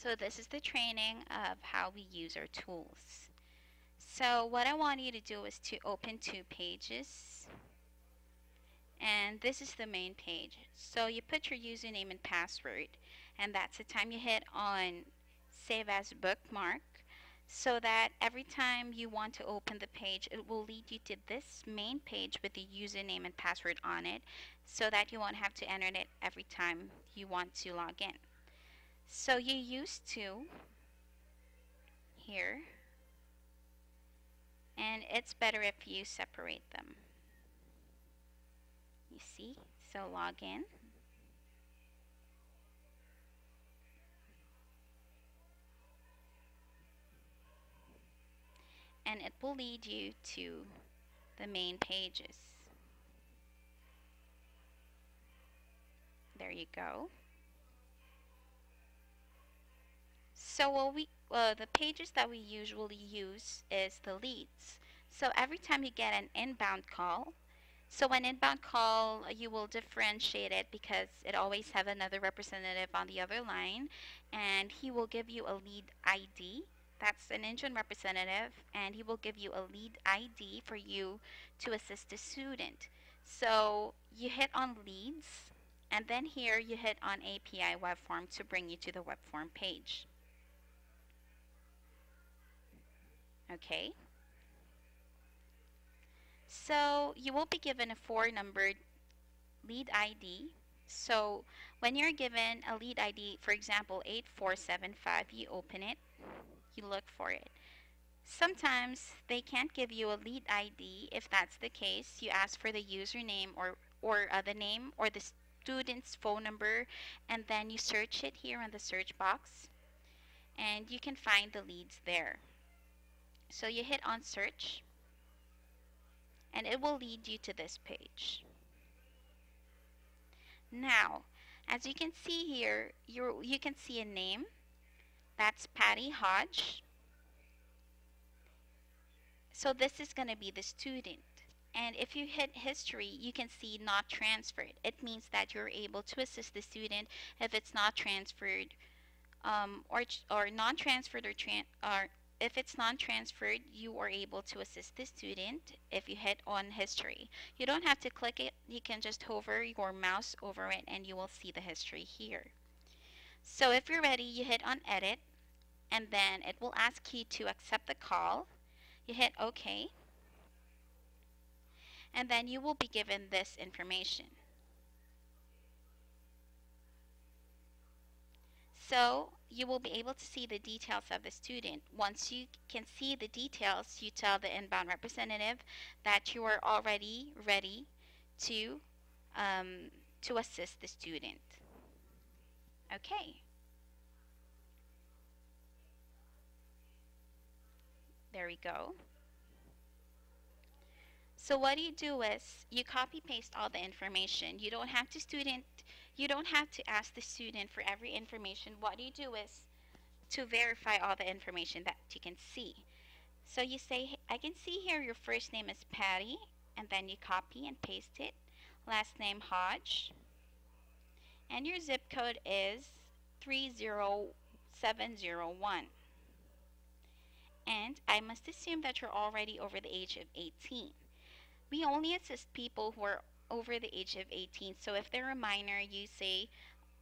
So this is the training of how we use our tools. So what I want you to do is to open 2 pages, and this is the main page. So you put your username and password, and that's the time you hit on save as bookmark, so that every time you want to open the page, it will lead you to this main page with the username and password on it, so that you won't have to enter it every time you want to log in. So you used to here, and it's better if you separate them. You see? So log in. And it will lead you to the main pages. There you go. So the pages that we usually use is the leads. So every time you get an inbound call, so an inbound call, you will differentiate it because it always have another representative on the other line, and he will give you a lead ID. That's an engine representative, and he will give you a lead ID for you to assist the student. So you hit on leads, and then here you hit on API web form to bring you to the web form page. Okay. So you will be given a 4-numbered lead ID. So when you're given a lead ID, for example, 8475, you open it, you look for it. Sometimes they can't give you a lead ID. If that's the case, you ask for the username or the name or the student's phone number, and then you search it here in the search box, and you can find the leads there. So you hit on search, and it will lead you to this page. Now, as you can see here, you can see a name. That's Patty Hodge. So this is going to be the student. And if you hit history, you can see not transferred. It means that you're able to assist the student if it's not transferred, or non-transferred, or if it's non-transferred, you are able to assist the student if you hit on history. You don't have to click it. You can just hover your mouse over it and you will see the history here. So if you're ready, you hit on edit, and then it will ask you to accept the call. You hit OK, and then you will be given this information. So you will be able to see the details of the student. Once you can see the details, you tell the inbound representative that you are already ready to assist the student. Okay. There we go. So what you do is you copy paste all the information. You don't have to ask the student for every information. What you do is to verify all the information that you can see. So you say, I can see here your first name is Patty, and then you copy and paste it. Last name Hodge, and your zip code is 30701. And I must assume that you're already over the age of 18. We only assist people who are over the age of 18. So if they're a minor, you say,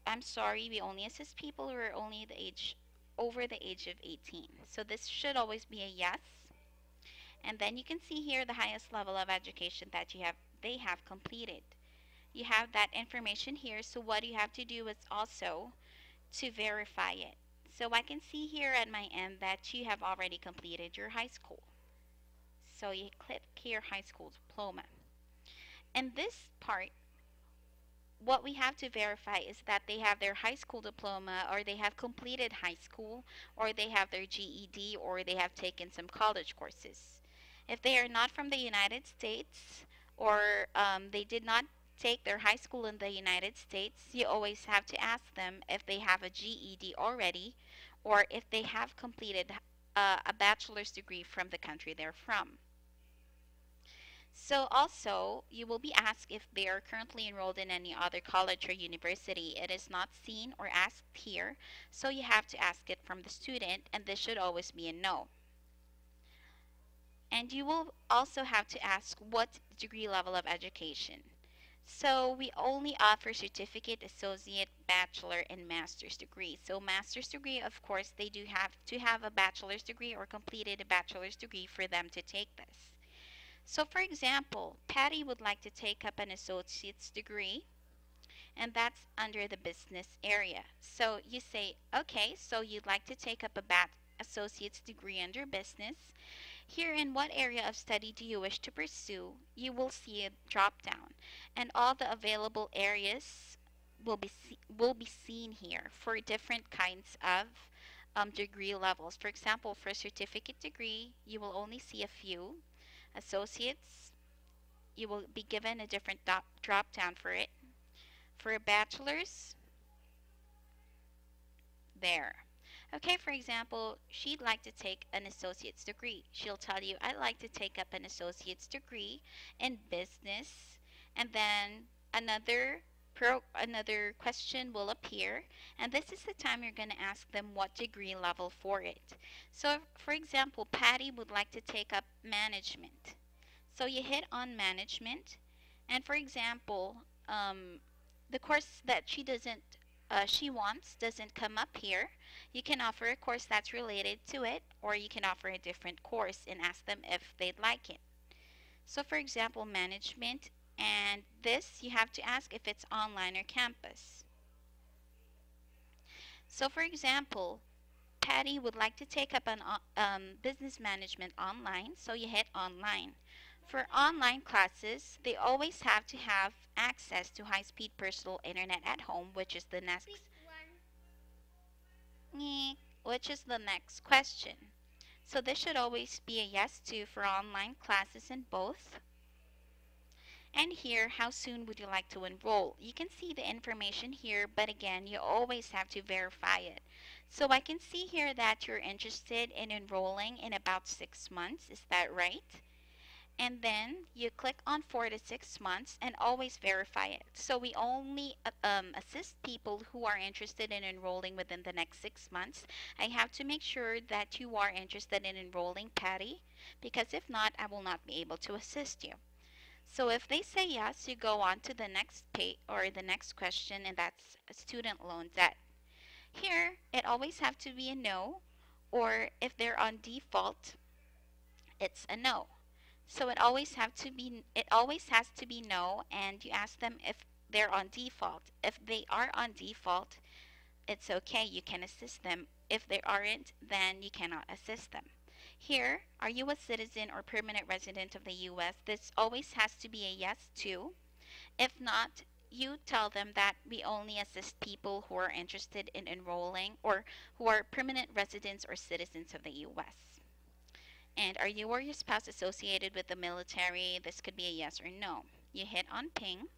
I'm sorry, we only assist people who are only over the age of 18. So this should always be a yes. And then you can see here the highest level of education that they have completed. You have that information here. So what you have to do is also to verify it. So I can see here at my end that you have already completed your high school. So you click here, high school diploma. In this part, what we have to verify is that they have their high school diploma, or they have completed high school, or they have their GED, or they have taken some college courses. If they are not from the United States, or they did not take their high school in the United States, you always have to ask them if they have a GED already, or if they have completed a bachelor's degree from the country they're from. So also, you will be asked if they are currently enrolled in any other college or university. It is not seen or asked here, so you have to ask it from the student, and this should always be a no. And you will also have to ask what degree level of education. So we only offer certificate, associate, bachelor, and master's degree. So master's degree, of course, they do have to have a bachelor's degree or completed a bachelor's degree for them to take this. So for example, Patty would like to take up an associate's degree, and that's under the business area. So you say, okay, so you'd like to take up a associate's degree under business. Here, in what area of study do you wish to pursue? You will see a drop down, and all the available areas will be seen here for different kinds of degree levels. For example, for a certificate degree, you will only see a few. Associates, you will be given a different drop down for it. For a bachelor's, there. Okay, for example, she'd like to take an associate's degree. She'll tell you, I'd like to take up an associate's degree in business, and then another question will appear, and this is the time you're going to ask them what degree level for it. So, for example, Patty would like to take up management. So you hit on management, and for example, the course that she wants doesn't come up here. You can offer a course that's related to it, or you can offer a different course and ask them if they'd like it. So for example, management, and this you have to ask if it's online or campus. So for example, Patty would like to take up an business management online, so you hit online. For online classes, they always have to have access to high-speed personal internet at home, which is the next question. So this should always be a yes to for online classes in both. And here, how soon would you like to enroll? You can see the information here, but again, you always have to verify it. So I can see here that you're interested in enrolling in about 6 months. Is that right? And then you click on 4 to 6 months and always verify it. So we only assist people who are interested in enrolling within the next 6 months. I have to make sure that you are interested in enrolling, Patty, because if not, I will not be able to assist you. So if they say yes, you go on to the next page or the next question, and that's student loan debt. Here, it always have to be a no, or if they're on default, it's a no. So it always has to be no, and you ask them if they're on default. If they are on default, it's okay, you can assist them. If they aren't, then you cannot assist them. Here, are you a citizen or permanent resident of the US? This always has to be a yes to. If not, you tell them that we only assist people who are interested in enrolling or who are permanent residents or citizens of the US. And are you or your spouse associated with the military? This could be a yes or no. You hit on ping.